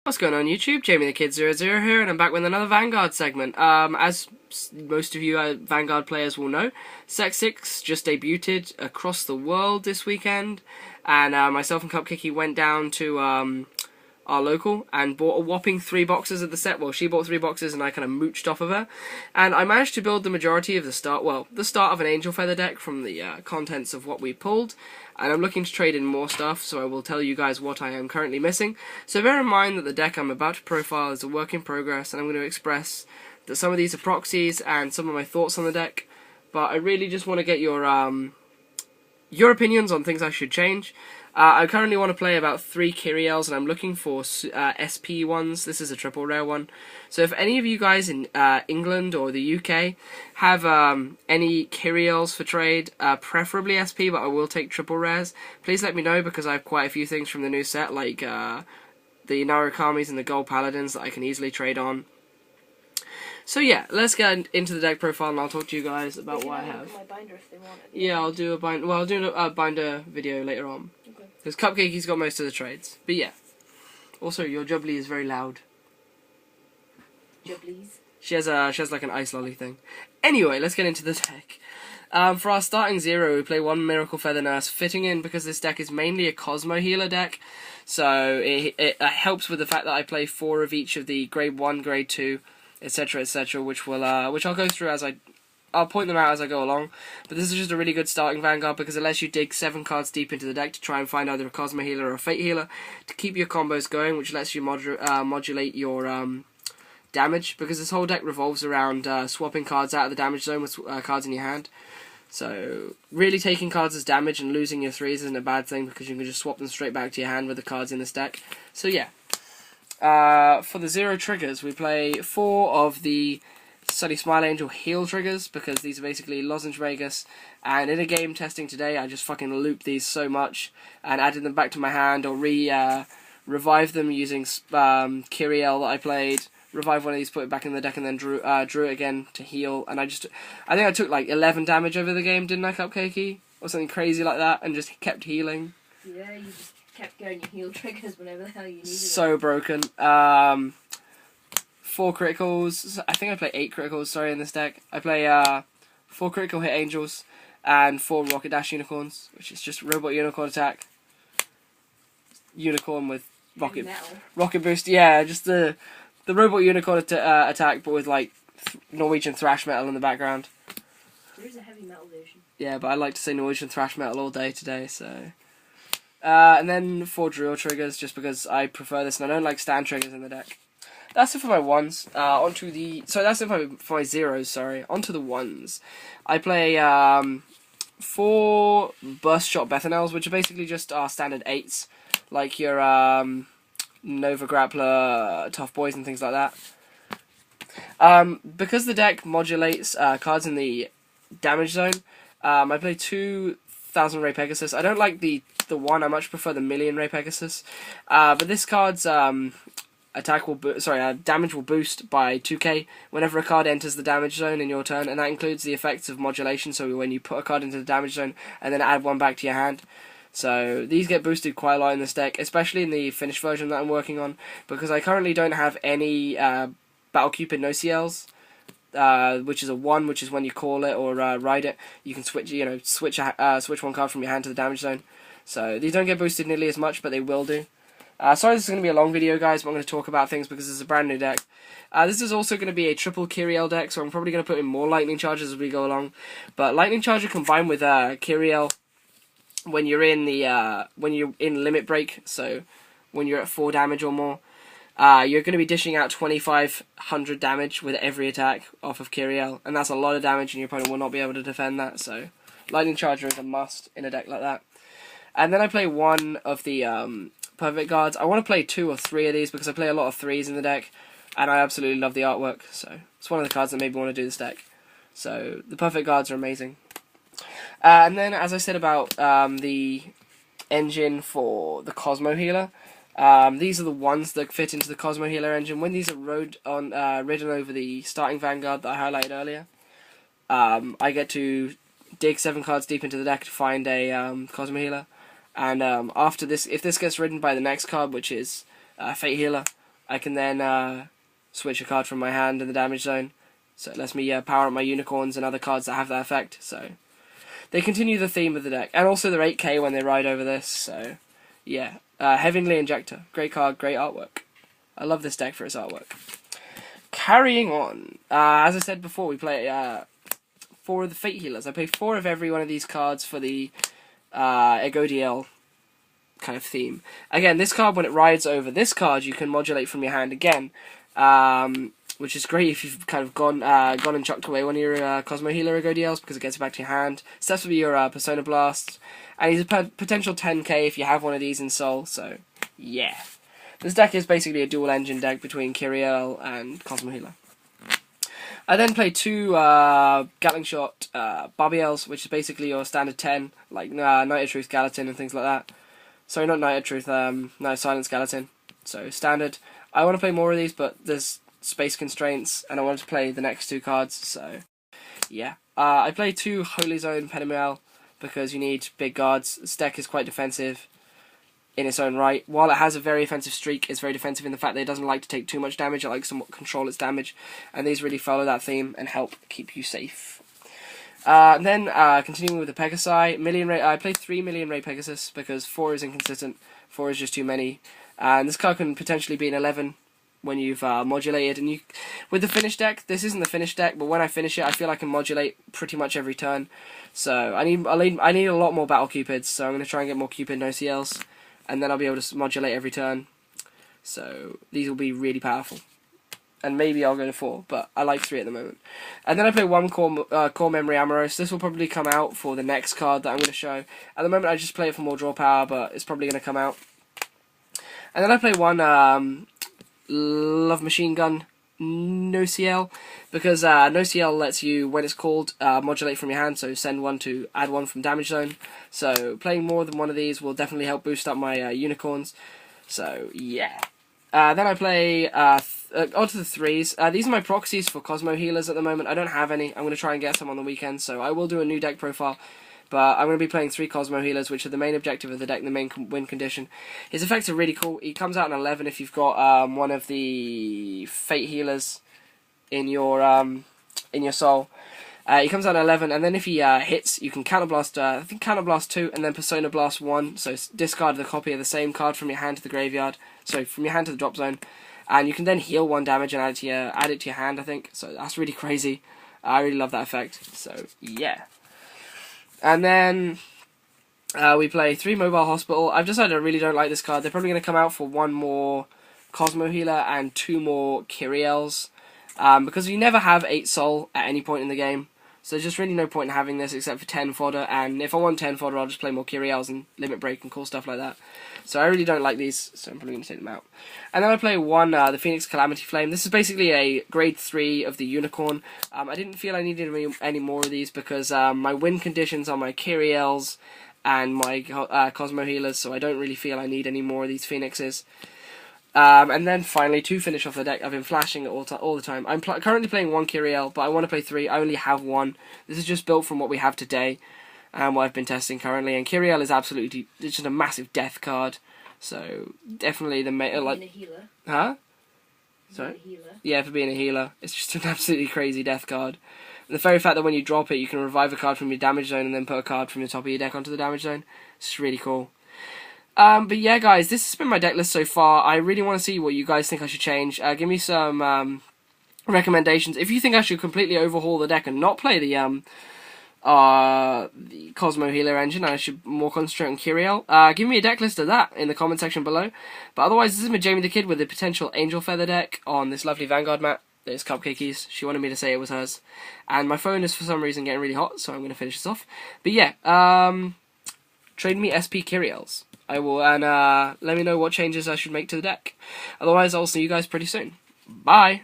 What's going on YouTube? Jamie the Kid00 here, and I'm back with another Vanguard segment. As most of you Vanguard players will know, Sec 6 just debuted across the world this weekend, and myself and Cupcakey went down to our local and bought a whopping 3 boxes of the set. Well, she bought 3 boxes and I kind of mooched off of her, and I managed to build the majority of the start of an Angel Feather deck from the contents of what we pulled. And I'm looking to trade in more stuff, so I will tell you guys what I am currently missing. So bear in mind that the deck I'm about to profile is a work in progress, and I'm going to express that some of these are proxies and some of my thoughts on the deck. But I really just want to get your opinions on things I should change. I currently want to play about 3 Kyriels, and I'm looking for SP ones. This is a triple rare one. So if any of you guys in England or the UK have any Kyriels for trade, preferably SP, but I will take triple rares, please let me know, because I have quite a few things from the new set, like the Narakamis and the Gold Paladins that I can easily trade on. So yeah, let's get into the deck profile, and I'll talk to you guys about what I have. My binder if they want it. Yeah, I'll do a binder. Well, I'll do a binder video later on. Okay. Because Cupcakey's got most of the trades. But yeah. Also, your Jubbly is very loud. Jubblies. She has like an ice lolly thing. Anyway, let's get into the deck. For our starting 0, we play 1 Miracle Feather Nurse, fitting in because this deck is mainly a Cosmo healer deck. So it helps with the fact that I play 4 of each of the grade 1, grade 2, etc, etc, which I'll go through as I'll point them out as I go along. But this is just a really good starting Vanguard because it lets you dig 7 cards deep into the deck to try and find either a Cosmo healer or a Fate healer to keep your combos going, which lets you modulate your damage, because this whole deck revolves around swapping cards out of the damage zone with cards in your hand. So really taking cards as damage and losing your 3s isn't a bad thing, because you can just swap them straight back to your hand with the cards in this deck. So yeah. For the 0 triggers, we play 4 of the Sunny Smile Angel heal triggers, because these are basically Lozenge Magus, and in a game testing today I just fucking looped these so much and added them back to my hand, or revived them using Kyriel that I played, revived one of these, put it back in the deck, and then drew it again to heal, and I think I took like 11 damage over the game, didn't I, Cupcakey? Or something crazy like that, and just kept healing. Yeah, you just kept going your heal triggers whenever the hell you needed So broken. 4 criticals. I think I play 8 criticals, sorry, in this deck. I play 4 critical hit angels and 4 rocket dash unicorns, which is just robot unicorn attack. Unicorn with rocket boost. Yeah, just the robot unicorn attack, but with like Norwegian thrash metal in the background. There is a heavy metal version. Yeah, but I like to say Norwegian thrash metal all day today, so. And then 4 drill triggers, just because I prefer this, and I don't like stand triggers in the deck. That's it for my 1s. That's it for my 0s, sorry. Onto the 1s. I play 4 Burst Shot Bethanels, which are basically just our standard 8s, like your Nova Grappler, Tough Boys, and things like that. Because the deck modulates cards in the damage zone, I play 2 Thousand Ray Pegasus. I don't like the 1, I much prefer the Million Ray Pegasus. But this card's damage will boost by 2k whenever a card enters the damage zone in your turn, and that includes the effects of modulation, so when you put a card into the damage zone and then add 1 back to your hand. So these get boosted quite a lot in this deck, especially in the finished version that I'm working on, because I currently don't have any Battle Cupid no CLs, which is a 1, which is when you call it or ride it, you can switch switch 1 card from your hand to the damage zone. So these don't get boosted nearly as much, but they will do. Sorry this is going to be a long video, guys, but I'm going to talk about things because it's a brand new deck. This is also going to be a triple Kyriel deck, so I'm probably going to put in more Lightning Charges as we go along. But Lightning Charger combined with Kyriel, when you're in Limit Break, so when you're at 4 damage or more, you're going to be dishing out 2500 damage with every attack off of Kyriel, and that's a lot of damage, and your opponent will not be able to defend that. So Lightning Charger is a must in a deck like that. And then I play 1 of the Perfect Guards. I want to play 2 or 3 of these because I play a lot of 3s in the deck, and I absolutely love the artwork, so it's one of the cards that made me want to do this deck. So the Perfect Guards are amazing. And then, as I said about the engine for the Cosmo Healer, these are the ones that fit into the Cosmo Healer engine. When these are ridden over the starting Vanguard that I highlighted earlier, I get to dig 7 cards deep into the deck to find a Cosmo Healer. And after this, if this gets ridden by the next card, which is Fate Healer, I can then switch a card from my hand in the damage zone. So it lets me power up my unicorns and other cards that have that effect. So they continue the theme of the deck. And also they're 8k when they ride over this. So yeah. Heavenly Injector. Great card, great artwork. I love this deck for its artwork. Carrying on. As I said before, we play 4 of the Fate Healers. I play 4 of every one of these cards for the Egodiel kind of theme. Again, this card, when it rides over this card, you can modulate from your hand again. Which is great if you've kind of gone and chucked away one of your Cosmo Healer Egodiels, because it gets it back to your hand. Steps will be your Persona Blast. And he's a potential 10k if you have one of these in Soul, so yeah. This deck is basically a dual engine deck between Kyriel and Cosmo Healer. I then play 2 Gatling Shot Barbiels, which is basically your standard 10, like Night of Truth Gallatin and things like that. Sorry, not Night of Truth, Night of Silence Gallatin. So standard. I want to play more of these, but there's space constraints, and I wanted to play the next 2 cards, so yeah. I play 2 Holy Zone Penimiel, because you need big guards. This deck is quite defensive in its own right. While it has a very offensive streak, it's very defensive in the fact that it doesn't like to take too much damage. It likes to control its damage, and these really follow that theme and help keep you safe. Then continuing with the Pegasi, Million Ray. I play 3 Million Ray Pegasus because 4 is inconsistent. 4 is just too many, and this card can potentially be an 11 when you've modulated. And with the finish deck, this isn't the finish deck, but when I finish it, I feel I can modulate pretty much every turn. So I need a lot more Battle Cupids, so I'm going to try and get more Cupid and OCLs, and then I'll be able to modulate every turn. So these will be really powerful. And maybe I'll go to 4, but I like 3 at the moment. And then I play 1 Core Memory Amoros. This will probably come out for the next card that I'm going to show. At the moment I just play it for more draw power, but it's probably going to come out. And then I play 1 Love Machine Gun NoCL, because NoCL lets you, when it's called, modulate from your hand, so send 1 to add 1 from damage zone. So playing more than 1 of these will definitely help boost up my unicorns. So yeah. Then I play onto the 3s. These are my proxies for Cosmo Healers at the moment. I don't have any. I'm going to try and get some on the weekend, so I will do a new deck profile. But I'm going to be playing 3 Cosmo Healers, which are the main objective of the deck, the main win condition. His effects are really cool. He comes out in 11 if you've got one of the Fate Healers in your soul. He comes out in 11, and then if he hits, you can Counterblast, I think Counterblast 2, and then Persona Blast 1, so discard the copy of the same card from your hand to the graveyard, so from your hand to the drop zone, and you can then heal 1 damage and add it to your hand, I think, so that's really crazy. I really love that effect, so yeah. And then we play 3 Mobile Hospital. I've decided I really don't like this card. They're probably going to come out for 1 more Cosmo Healer and 2 more Kyriels, because you never have 8 soul at any point in the game. So there's just really no point in having this except for 10 fodder, and if I want 10 fodder I'll just play more Kyriels and Limit Break and cool stuff like that. So I really don't like these, so I'm probably going to take them out. And then I play 1, the Phoenix Calamity Flame. This is basically a grade 3 of the Unicorn. I didn't feel I needed any more of these because my win conditions are my Kyriels and my Cosmo Healers, so I don't really feel I need any more of these Phoenixes. And then finally, to finish off the deck, I've been flashing it all the time. I'm currently playing 1 Kyriel, but I want to play 3. I only have 1. This is just built from what we have today, and what I've been testing currently. And Kyriel is absolutely, it's just a massive death card. So definitely the like. Being a healer. Huh? Sorry. Healer. Yeah, for being a healer, it's just an absolutely crazy death card. And the very fact that when you drop it, you can revive a card from your damage zone and then put a card from the top of your deck onto the damage zone. It's really cool. But yeah, guys, this has been my deck list so far. I really want to see what you guys think I should change. Give me some recommendations. If you think I should completely overhaul the deck and not play the Cosmo Healer engine, I should more concentrate on Kyriel, give me a deck list of that in the comment section below. But otherwise, this is my Jamie the Kid with a potential Angel Feather deck on this lovely Vanguard mat. It's Cupcakey's. She wanted me to say it was hers. And my phone is for some reason getting really hot, so I'm going to finish this off. But yeah, trade me SP Kyriels. I will, and let me know what changes I should make to the deck. Otherwise, I'll see you guys pretty soon. Bye!